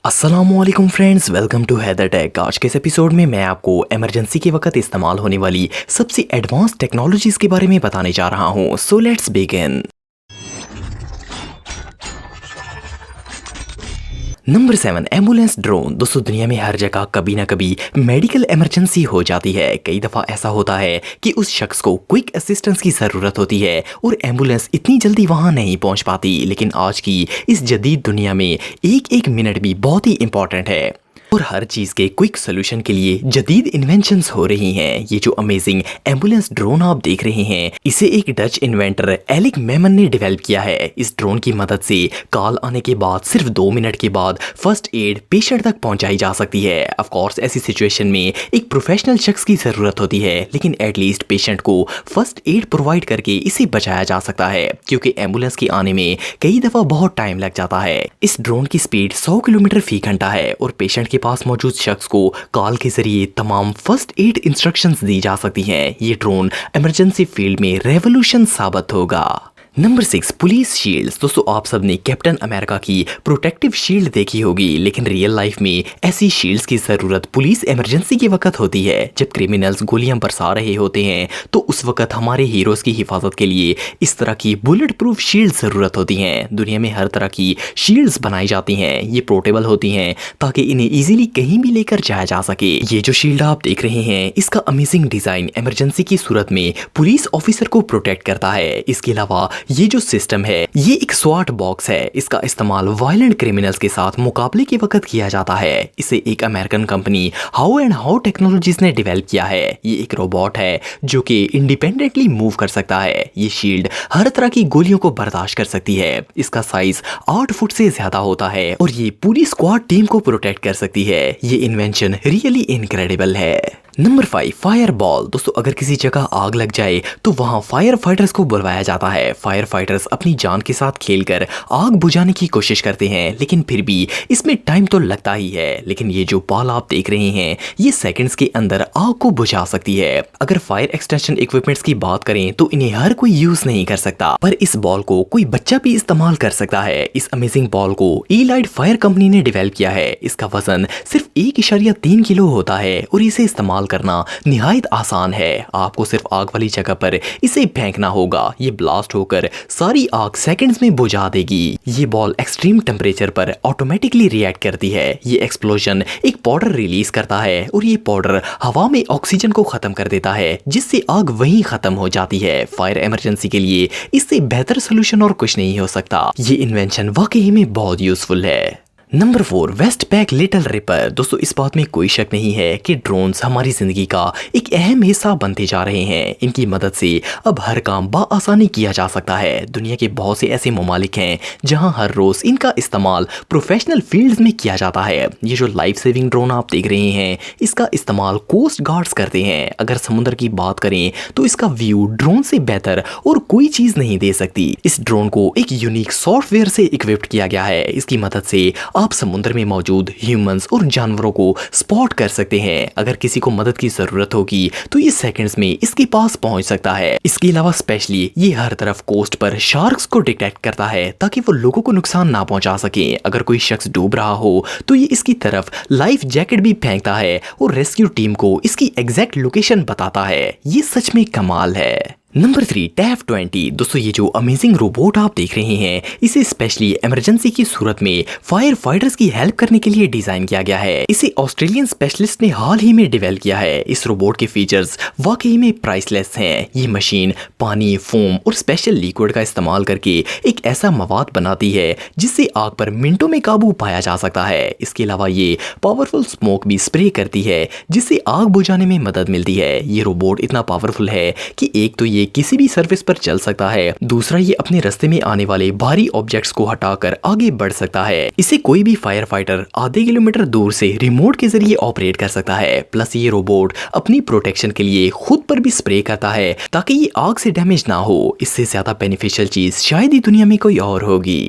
अस्सलामुअलैकुम friends, welcome to Haider tech. आज के इस एपिसोड में मैं आपको इमरजेंसी के वक्त इस्तेमाल होने वाली सबसे एडवांस टेक्नोलॉजीज के बारे में बताने जा रहा हूँ। So let's begin. Number 7, ambulance drone. दोस्तों, दुनिया में हर जगह कभी ना कभी मेडिकल इमरजेंसी हो जाती है। कई दफ़ा ऐसा होता है कि उस शख्स को क्विक असिस्टेंस की ज़रूरत होती है और एम्बुलेंस इतनी जल्दी वहां नहीं पहुंच पाती। लेकिन आज की इस जदीद दुनिया में एक एक मिनट भी बहुत ही इंपॉर्टेंट है और हर चीज़ के क्विक सोल्यूशन के लिए जदीद इन्वेंशंस हो रही हैं। ये जो अमेजिंग एम्बुलेंस ड्रोन आप देख रहे हैं, इसे एक डच इन्वेंटर एलिक मेमन ने डेवलप किया है। इस ड्रोन की मदद से कॉल आने के बाद सिर्फ 2 मिनट के बाद फर्स्ट एड पेशेंट तक पहुंचाई जा सकती है। ऑफ कोर्स ऐसी सिचुएशन में एक प्रोफेशनल शख्स की ज़रूरत होती है, लेकिन एटलीस्ट पेशेंट को फर्स्ट एड प्रोवाइड करके इसे बचाया जा सकता है, क्योंकि एम्बुलेंस के आने में कई दफ़ा बहुत टाइम लग जाता है। इस ड्रोन की स्पीड 100 किलोमीटर फी घंटा है और पेशेंट के पास मौजूद शख्स को कॉल के जरिए तमाम फर्स्ट एड इंस्ट्रक्शंस दी जा सकती हैं। ये ड्रोन इमरजेंसी फील्ड में रेवोल्यूशन साबित होगा। Number 6, police shields. दोस्तों, आप सबने कैप्टन अमेरिका की प्रोटेक्टिव शील्ड देखी होगी, लेकिन रियल लाइफ में ऐसी शील्ड्स की ज़रूरत पुलिस इमरजेंसी के वक्त होती है। जब क्रिमिनल्स गोलियां बरसा रहे होते हैं तो उस वक्त हमारे हीरोज़ की हिफाजत के लिए इस तरह की बुलेट प्रूफ शील्ड ज़रूरत होती हैं। दुनिया में हर तरह की शील्ड्स बनाई जाती हैं। ये पोर्टेबल होती हैं ताकि इन्हें ईजिली कहीं भी लेकर जाया जा सके। ये जो शील्ड आप देख रहे हैं, इसका अमेजिंग डिज़ाइन इमरजेंसी की सूरत में पुलिस ऑफिसर को प्रोटेक्ट करता है। इसके अलावा ये जो सिस्टम है, ये एक स्वाट बॉक्स है। इसका इस्तेमाल वायलेंट क्रिमिनल्स के साथ मुकाबले के वक्त किया जाता है। इसे एक American company how and how technologies ने डेवलप किया है। ये एक रोबोट है जो कि इंडिपेंडेंटली मूव कर सकता है। ये शील्ड हर तरह की गोलियों को बर्दाश्त कर सकती है। इसका साइज 8 फुट से ज्यादा होता है और ये पूरी स्क्वाड टीम को प्रोटेक्ट कर सकती है। ये इन्वेंशन रियली इनक्रेडिबल है। Number 5, fire ball. दोस्तों, अगर किसी जगह आग लग जाए तो वहां फायर फाइटर्स को बुलवाया जाता है। फायर फाइटर्स अपनी जान के साथ खेलकर आग बुझाने की कोशिश करते हैं, लेकिन फिर भी इसमें टाइम तो लगता ही है। लेकिन ये जो बॉल आप देख रहे हैं, ये सेकंड्स के अंदर आग को बुझा सकती है। अगर फायर एक्सटेंशन इक्विपमेंट्स की बात करें तो इन्हें हर कोई यूज नहीं कर सकता, पर इस बॉल को कोई बच्चा भी इस्तेमाल कर सकता है। इस अमेजिंग बॉल को एलाइट फायर कंपनी ने डेवलप किया है। इसका वजन सिर्फ 1.3 किलो होता है और इसे इस्तेमाल करना निहायत आसान है। आपको सिर्फ आग वाली जगह पर इसे फेंकना होगा। ये ब्लास्ट होकर सारी आग सेकंड्स में बुझा देगी। ये बॉल एक्सट्रीम टेम्परेचर पर ऑटोमेटिकली रिएक्ट करती है। ये एक्सप्लोजन एक पाउडर रिलीज करता है और ये पाउडर हवा में ऑक्सीजन को खत्म कर देता है, जिससे आग वहीं खत्म हो जाती है। फायर इमरजेंसी के लिए इससे बेहतर सोल्यूशन और कुछ नहीं हो सकता। ये इन्वेंशन वाकई में बहुत यूजफुल है। Number 4, Westpac little ripper. दोस्तों, इस बात में कोई शक नहीं है कि ड्रोन्स हमारी जिंदगी का एक अहम हिस्सा बनते जा रहे हैं। इनकी मदद से अब हर काम बआसानी किया जा सकता है। दुनिया के बहुत से ऐसे ममालिक हैं जहां हर रोज इनका इस्तेमाल प्रोफेशनल फील्ड्स में किया जाता है। ये जो लाइफ सेविंग ड्रोन आप देख रहे हैं, इसका इस्तेमाल कोस्ट गार्ड्स करते हैं। अगर समुद्र की बात करें तो इसका व्यू ड्रोन से बेहतर और कोई चीज नहीं दे सकती। इस ड्रोन को एक यूनिक सॉफ्टवेयर से इक्विप्ड किया गया है। इसकी मदद से आप समुद्र में मौजूद ह्यूमंस और जानवरों को स्पॉट कर सकते हैं। अगर किसी को मदद की जरूरत होगी तो ये सेकंड्स में इसके पास पहुंच सकता है। इसके अलावा स्पेशली ये हर तरफ कोस्ट पर शार्क्स को डिटेक्ट करता है ताकि वो लोगों को नुकसान ना पहुंचा सके। अगर कोई शख्स डूब रहा हो तो ये इसकी तरफ लाइफ जैकेट भी फेंकता है और रेस्क्यू टीम को इसकी एग्जैक्ट लोकेशन बताता है। ये सच में कमाल है। नंबर 3, टैफ 20। दोस्तों, ये जो अमेजिंग रोबोट आप देख रहे हैं, इसे स्पेशली इमरजेंसी की सूरत में फायर फाइटर्स की हेल्प करने के लिए डिजाइन किया गया है। इसे ऑस्ट्रेलियन स्पेशलिस्ट ने हाल ही में डेवलप किया है। इस रोबोट के फीचर्स वाकई में प्राइसलेस हैं। ये मशीन पानी, फोम और स्पेशल लिक्विड का इस्तेमाल करके एक ऐसा मवाद बनाती है जिससे आग पर मिनटों में काबू पाया जा सकता है। इसके अलावा ये पावरफुल स्मोक भी स्प्रे करती है जिससे आग बुझाने में मदद मिलती है। ये रोबोट इतना पावरफुल है कि एक तो ये किसी भी सरफेस पर चल सकता है, दूसरा ये अपने रास्ते में आने वाले भारी ऑब्जेक्ट्स को हटाकर आगे बढ़ सकता है। इसे कोई भी फायर फाइटर आधे किलोमीटर दूर से रिमोट के जरिए ऑपरेट कर सकता है। प्लस ये रोबोट अपनी प्रोटेक्शन के लिए खुद पर भी स्प्रे करता है ताकि ये आग से डैमेज ना हो। इससे ज्यादा बेनिफिशियल चीज शायद ही दुनिया में कोई और होगी।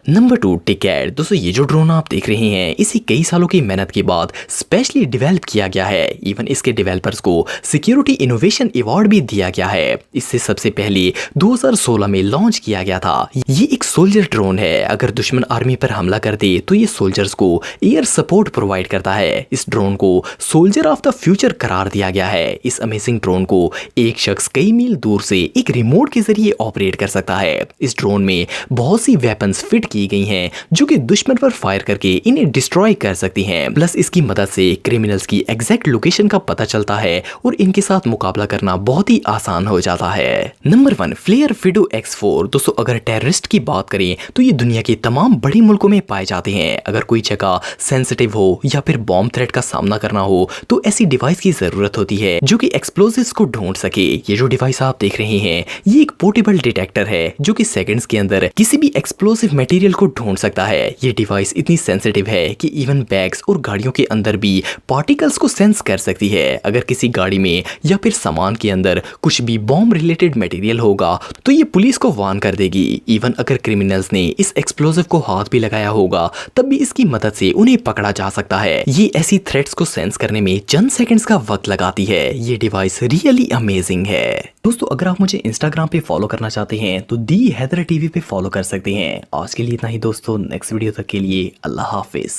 नंबर 2 टिकैट। दोस्तों ये जो ड्रोन आप देख रहे हैं इसे कई सालों की मेहनत के बाद स्पेशली डेवलप किया गया है। इवन इसके डेवलपर्स को सिक्योरिटी इनोवेशन अवार्ड भी दिया गया है। इससे सबसे पहले 2016 में लॉन्च किया गया था। ये एक सोल्जर ड्रोन है। अगर दुश्मन आर्मी पर हमला कर दे तो ये सोल्जर्स को एयर सपोर्ट प्रोवाइड करता है। इस ड्रोन को सोल्जर ऑफ द फ्यूचर करार दिया गया है। इस अमेजिंग ड्रोन को एक शख्स कई मील दूर से एक रिमोट के जरिए ऑपरेट कर सकता है। इस ड्रोन में बहुत सी वेपन्स फिट की गई हैं जो कि दुश्मन पर फायर करके इन्हें डिस्ट्रॉय कर सकती हैं। प्लस इसकी मदद से क्रिमिनल्स की एग्जैक्ट लोकेशन का पता चलता है और इनके साथ मुकाबला करना बहुत ही आसान हो जाता है। नंबर 1 फ्लेयर फिडो X4। दोस्तों अगर टेररिस्ट की बात करें तो ये दुनिया के तमाम बड़े मुल्कों में पाए जाते हैं। अगर कोई जगह सेंसिटिव हो या फिर बॉम्ब थ्रेट का सामना करना हो तो ऐसी डिवाइस की जरूरत होती है जो कि एक्सप्लोजिव्स को ढूंढ सके। ये जो डिवाइस आप देख रहे हैं ये एक पोर्टेबल डिटेक्टर है जो कि सेकंड्स के अंदर किसी भी एक्सप्लोसिव मटेरियल को ढूंढ सकता है। ये डिवाइस इतनी सेंसिटिव है कि इवन बैग्स और गाड़ियों के अंदर भी पार्टिकल्स को सेंस कर सकती है। अगर किसी गाड़ी में या फिर सामान के अंदर कुछ भी बॉम्ब रिलेटेड मटेरियल होगा तो ये पुलिस को वार्न कर देगी। इवन अगर क्रिमिनल्स ने इस एक्सप्लोसिव को हाथ भी लगाया होगा तब भी इसकी मदद से उन्हें पकड़ा जा सकता है। ये ऐसी थ्रेट्स को सेंस करने में चंद सेकंड्स का वक्त लगाती है। ये डिवाइस रियली अमेजिंग है। दोस्तों अगर आप मुझे इंस्टाग्राम पे फॉलो करना चाहते हैं तो दी हैदर टीवी पे फॉलो कर सकते हैं। आज के लिए इतना ही दोस्तों, नेक्स्ट वीडियो तक के लिए अल्लाह हाफिज।